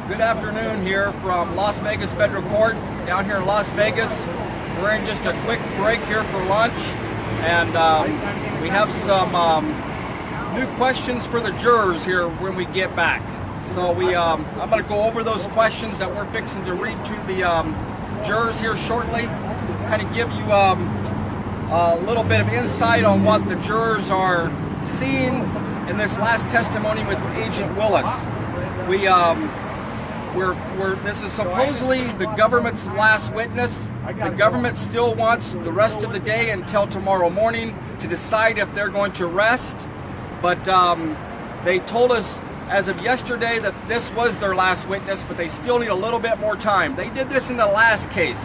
Good afternoon here from Las Vegas Federal Court, down here in Las Vegas. We're in just a quick break here for lunch, and we have some new questions for the jurors here when we get back. So I'm going to go over those questions that we're fixing to read to the jurors here shortly, kind of give you a little bit of insight on what the jurors are seeing in this last testimony with Agent Willis. This is supposedly the government's last witness. The government still wants the rest of the day until tomorrow morning to decide if they're going to arrest. But they told us as of yesterday that this was their last witness, but they still need a little bit more time. They did this in the last case.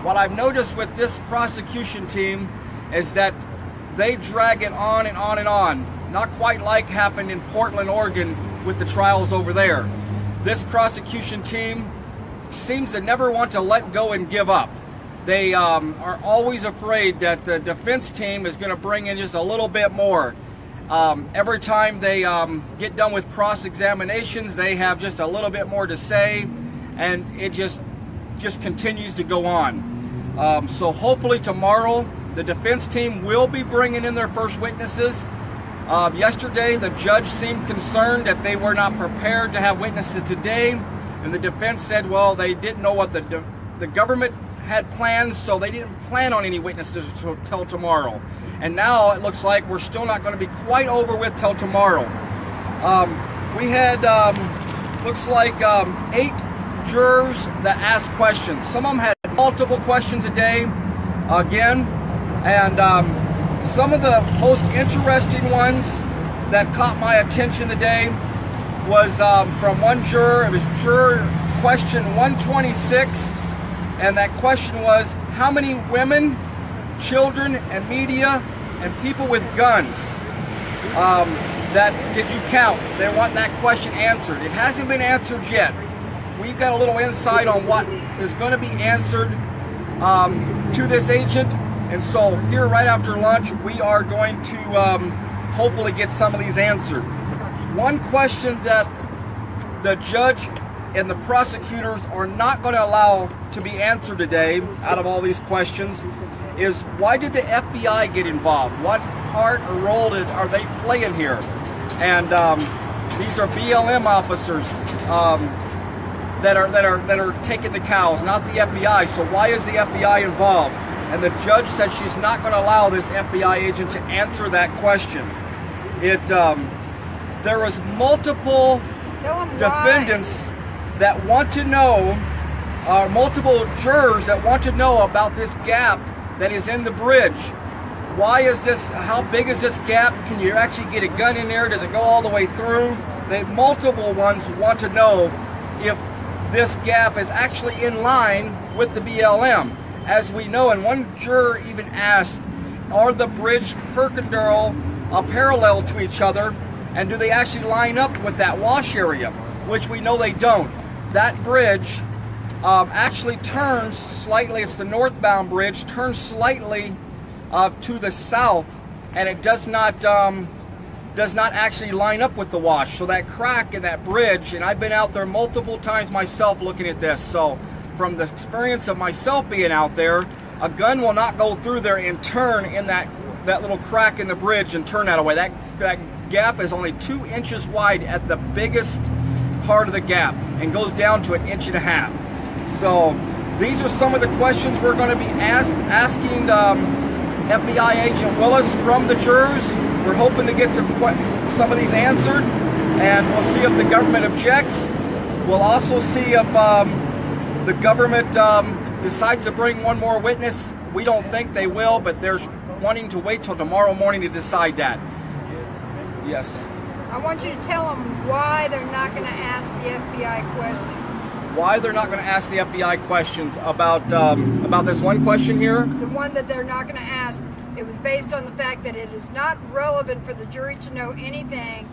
What I've noticed with this prosecution team is that they drag it on and on and on. Not quite like happened in Portland, Oregon with the trials over there. This prosecution team seems to never want to let go and give up. They are always afraid that the defense team is going to bring in just a little bit more. Every time they get done with cross-examinations, they have just a little bit more to say, and it just continues to go on. So hopefully tomorrow, the defense team will be bringing in their first witnesses. Yesterday, the judge seemed concerned that they were not prepared to have witnesses today, and the defense said, well, they didn't know what the government had plans, so they didn't plan on any witnesses till tomorrow. And now it looks like we're still not going to be quite over with till tomorrow. We had, looks like 8 jurors that asked questions. Some of them had multiple questions a day, again, and some of the most interesting ones that caught my attention today was from one juror. It was juror question 126, and that question was, how many women, children, and media, and people with guns that did you count? They want that question answered. It hasn't been answered yet. We've got a little insight on what is going to be answered to this agent. And so here right after lunch, we are going to hopefully get some of these answered. One question that the judge and the prosecutors are not going to allow to be answered today out of all these questions is, why did the FBI get involved? What part or role are they playing here? And these are BLM officers that are taking the cows, not the FBI. So why is the FBI involved? And the judge said she's not going to allow this FBI agent to answer that question. There was multiple defendants that want to know, multiple jurors that want to know about this gap that is in the bridge. Why is this? How big is this gap? Can you actually get a gun in there? Does it go all the way through? Multiple ones want to know if this gap is actually in line with the BLM. As we know, and one juror even asked, are the bridge perpendicular parallel to each other, and do they actually line up with that wash area? Which we know they don't. That bridge actually turns slightly, it's the northbound bridge, turns slightly to the south, and it does not actually line up with the wash. So that crack in that bridge, and I've been out there multiple times myself looking at this, so from the experience of myself being out there, a gun will not go through there and turn in that little crack in the bridge and turn that way. That gap is only 2 inches wide at the biggest part of the gap and goes down to 1.5 inches. So these are some of the questions we're going to be asking FBI agent Willis from the jurors. We're hoping to get some of these answered, and we'll see if the government objects. We'll also see if the government decides to bring one more witness. We don't think they will, but they're wanting to wait till tomorrow morning to decide that. Yes. I want you to tell them why they're not going to ask the FBI question. Why they're not going to ask the FBI questions about this one question here? The one that they're not going to ask, it was based on the fact that it is not relevant for the jury to know anything.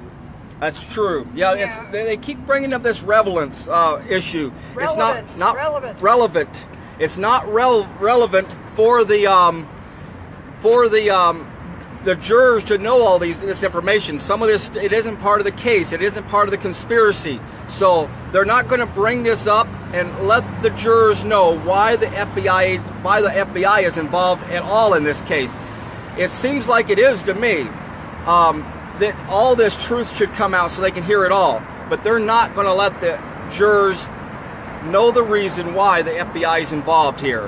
That's true. Yeah. They keep bringing up this relevance issue. Relevance, it's not relevant. Relevant. It's not relevant for the the jurors to know all this information. Some of this, it isn't part of the case. It isn't part of the conspiracy. So they're not going to bring this up and let the jurors know why the FBI is involved at all in this case. It seems like it is to me that all this truth should come out so they can hear it all. But they're not going to let the jurors know the reason why the FBI is involved here.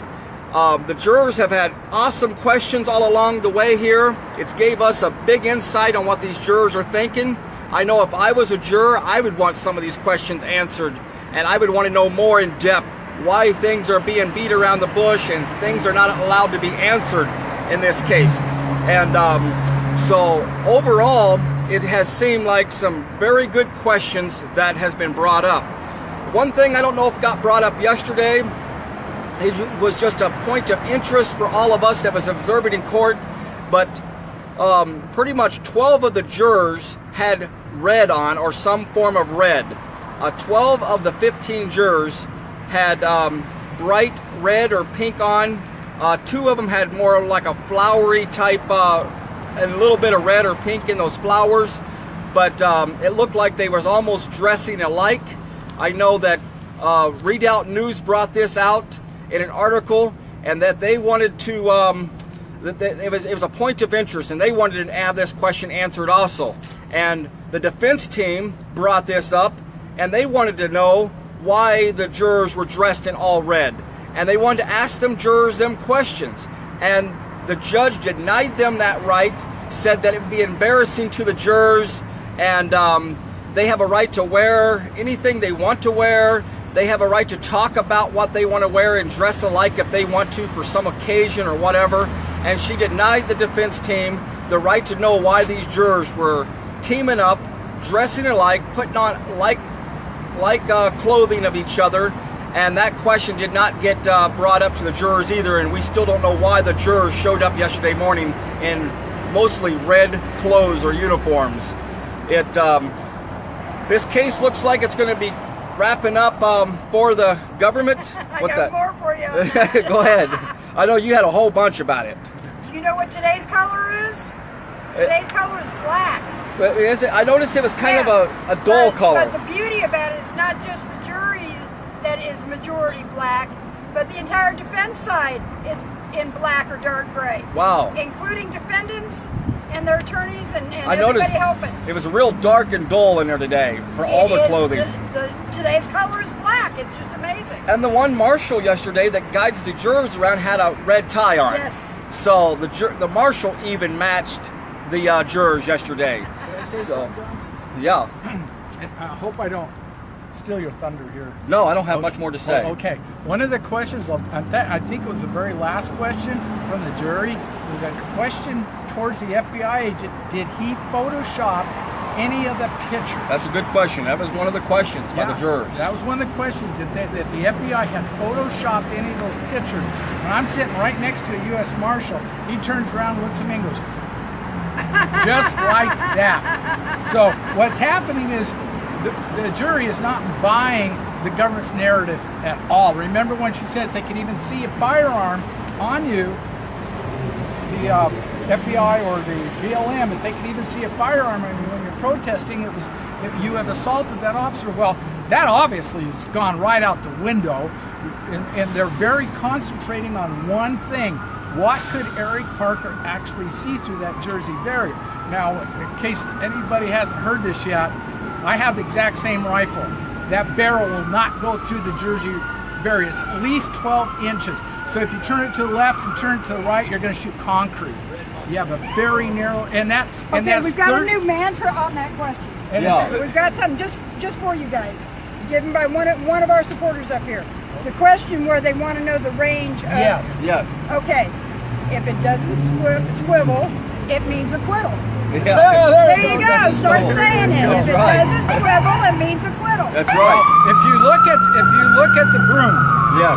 The jurors have had awesome questions all along the way here. It's gave us a big insight on what these jurors are thinking. I know if I was a juror, I would want some of these questions answered, and I would want to know more in depth why things are being beat around the bush and things are not allowed to be answered in this case. And so overall, it has seemed like some very good questions that has been brought up. One thing I don't know if got brought up yesterday, it was just a point of interest for all of us that was observing in court, but pretty much 12 of the jurors had red on, or some form of red. 12 of the 15 jurors had bright red or pink on. 2 of them had more like a flowery type and a little bit of red or pink in those flowers, but it looked like they was almost dressing alike. I know that Redoubt News brought this out in an article, and that they wanted to, it was a point of interest, and they wanted to have this question answered also. And the defense team brought this up, and they wanted to know why the jurors were dressed in all red. And they wanted to ask them jurors them questions. And the judge denied them that right, said that it would be embarrassing to the jurors, and they have a right to wear anything they want to wear. They have a right to talk about what they want to wear and dress alike if they want to for some occasion or whatever. And she denied the defense team the right to know why these jurors were teaming up, dressing alike, putting on like clothing of each other. And that question did not get brought up to the jurors either. And we still don't know why the jurors showed up yesterday morning in mostly red clothes or uniforms. This case looks like it's going to be wrapping up for the government. What's that? I got more for you. Go ahead. I know you had a whole bunch about it. Do you know what today's color is? Today's color is black. But is it? I noticed it was kind of a dull color. But the beauty about it is not just the jury that is majority black, but the entire defense side is in black or dark gray. Wow. Including defendants and their attorneys and I noticed everybody helping. It was real dark and dull in there today for all the clothing. Today's color is black. It's just amazing. And the one marshal yesterday that guides the jurors around had a red tie on. Yes. So the marshal even matched the jurors yesterday. Can I say So, something, John? yeah. I hope I don't steal your thunder here. No, I don't have much more to say. Oh, okay. One of the questions, I think it was the very last question from the jury, was a question towards the FBI agent. Did he Photoshop any of the pictures? That's a good question. That was one of the questions by the jurors. That was one of the questions, that the FBI had Photoshopped any of those pictures. When I'm sitting right next to a U.S. Marshal, he turns around, looks at me and goes, just like that. So what's happening is the jury is not buying the government's narrative at all. Remember when she said they could even see a firearm on you, the FBI or the BLM, that they could even see a firearm on you when you're protesting. It was that you have assaulted that officer. Well, that obviously has gone right out the window, and they're very concentrating on one thing. What could Eric Parker actually see through that Jersey barrier? Now, in case anybody hasn't heard this yet, I have the exact same rifle. That barrel will not go through the Jersey barrier. It's at least 12 inches. So if you turn it to the left and turn it to the right, you're going to shoot concrete. You have a very narrow, and that's we've got a new mantra on that question. We've got something just for you guys, given by one of our supporters up here. The question where they want to know the range of... Yes. Okay. If it doesn't swivel, it means acquittal. Yeah. There you go. Start saying it. That's If it right. doesn't swivel, it means acquittal. That's right. If you look at the broom, Yes.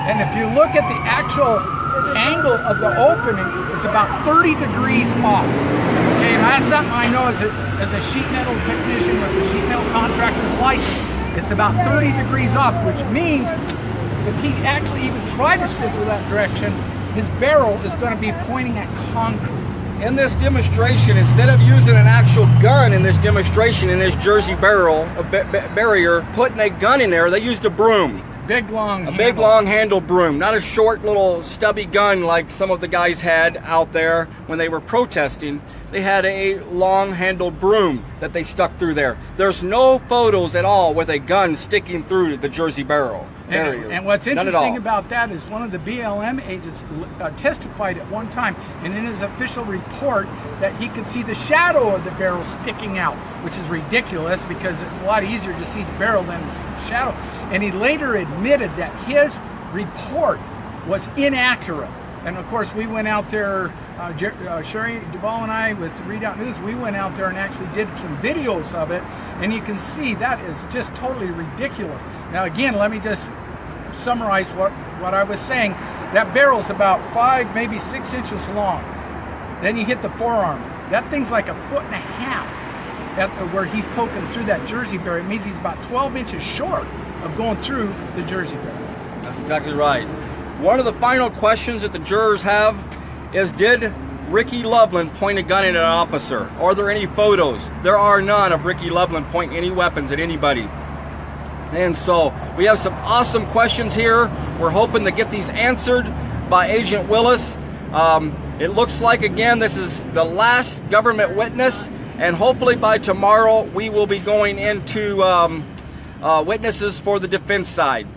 and if you look at the actual angle of the opening, it's about 30 degrees off. Okay, and that's something I know as a sheet metal technician with a sheet metal contractor's license. It's about 30 degrees off, which means if he actually even tried to sit in that direction, his barrel is going to be pointing at concrete. in this demonstration, instead of using an actual gun in this demonstration, in this Jersey barrier, putting a gun in there, they used a broom. Big long handle broom, not a short little stubby gun like some of the guys had out there when they were protesting. They had a long handled broom that they stuck through there. There's no photos at all with a gun sticking through the Jersey barrier. And what's interesting about that is one of the BLM agents testified at one time, and in his official report, that he could see the shadow of the barrel sticking out, which is ridiculous because it's a lot easier to see the barrel than to see the shadow. And he later admitted that his report was inaccurate. And of course, we went out there, Sherry Duvall and I with Readout News, we went out there and actually did some videos of it. And you can see that is just totally ridiculous. Now again, let me just summarize what I was saying. That barrel's about 5, maybe 6 inches long. Then you hit the forearm. That thing's like 1.5 feet where he's poking through that Jersey barrier. It means he's about 12 inches short of going through the Jersey barrier. That's exactly right. One of the final questions that the jurors have is, did Ricky Loveland point a gun at an officer? Are there any photos? There are none of Ricky Loveland pointing any weapons at anybody. And so we have some awesome questions here. We're hoping to get these answered by Agent Willis. It looks like, again, this is the last government witness, and hopefully by tomorrow we will be going into witnesses for the defense side.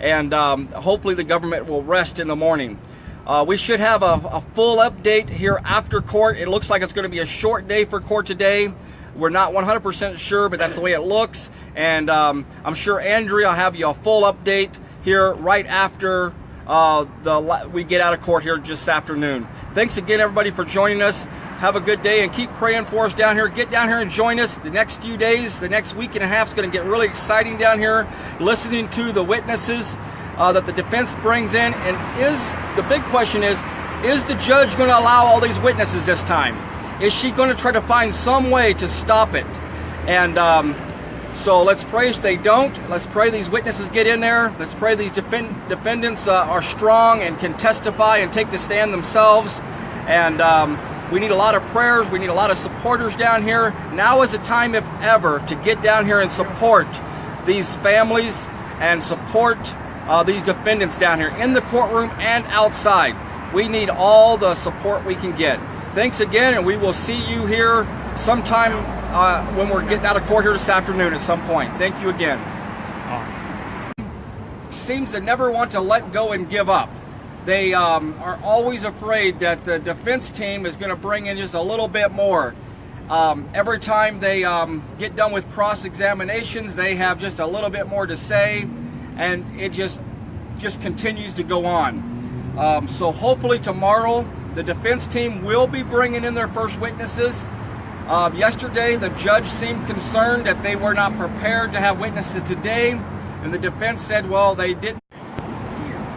And hopefully the government will rest in the morning. We should have a full update here after court. It looks like it's going to be a short day for court today. We're not 100% sure, but that's the way it looks. And I'm sure Andrea will have you a full update here right after we get out of court here just this afternoon. Thanks again, everybody, for joining us. Have a good day and keep praying for us down here. Get down here and join us. The next few days, the next week and a half is going to get really exciting down here, listening to the witnesses that the defense brings in. And the big question is the judge going to allow all these witnesses this time? Is she going to try to find some way to stop it? And so let's pray they don't. Let's pray these witnesses get in there. Let's pray these defendants are strong and can testify and take the stand themselves. And we need a lot of prayers. We need a lot of supporters down here. Now is the time, if ever, to get down here and support these families and support these defendants down here in the courtroom and outside. We need all the support we can get. Thanks again, and we will see you here sometime when we're getting out of court here this afternoon at some point. Thank you again. Awesome. Seems to never want to let go and give up. They are always afraid that the defense team is going to bring in just a little bit more. Every time they get done with cross-examinations, they have just a little bit more to say, and it just continues to go on. So hopefully tomorrow the defense team will be bringing in their first witnesses. Yesterday the judge seemed concerned that they were not prepared to have witnesses today, and the defense said, well, they didn't.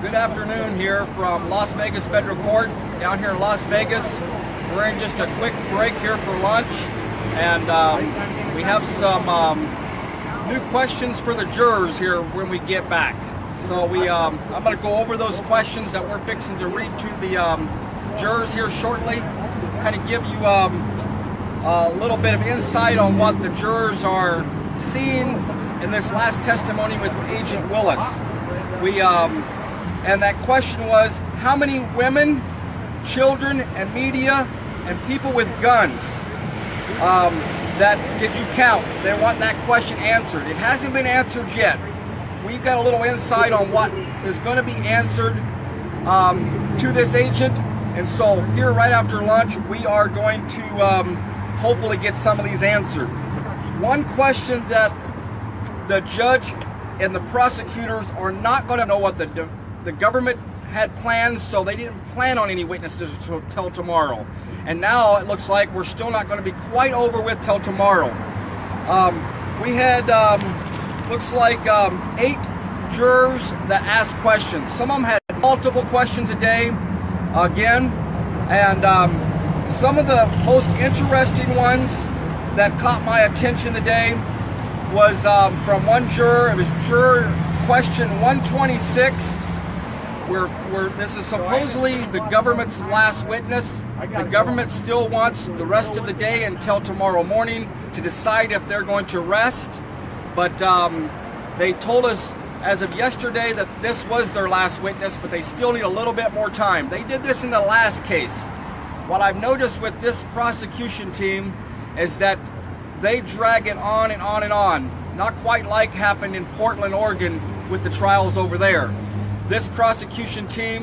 Good afternoon here from Las Vegas Federal Court, down here in Las Vegas. We're in just a quick break here for lunch, and we have some new questions for the jurors here when we get back. So I'm going to go over those questions that we're fixing to read to the jurors here shortly, kind of give you a little bit of insight on what the jurors are seeing in this last testimony with Agent Willis. And that question was, how many women, children, and media, and people with guns that did you count? They want that question answered. It hasn't been answered yet. We've got a little insight on what is going to be answered to this agent. And so here right after lunch, we are going to hopefully get some of these answered. One question that the judge and the prosecutors are not going to know what the government had plans, so they didn't plan on any witnesses till tomorrow. And now it looks like we're still not going to be quite over with till tomorrow. We had, looks like 8 jurors that asked questions. Some of them had multiple questions a day, again. And some of the most interesting ones that caught my attention today was from one juror. It was juror question 126. This is supposedly the government's last witness. The government still wants the rest of the day until tomorrow morning to decide if they're going to arrest. But they told us as of yesterday that this was their last witness, but they still need a little bit more time. They did this in the last case. What I've noticed with this prosecution team is that they drag it on and on and on. Not quite like happened in Portland, Oregon with the trials over there. This prosecution team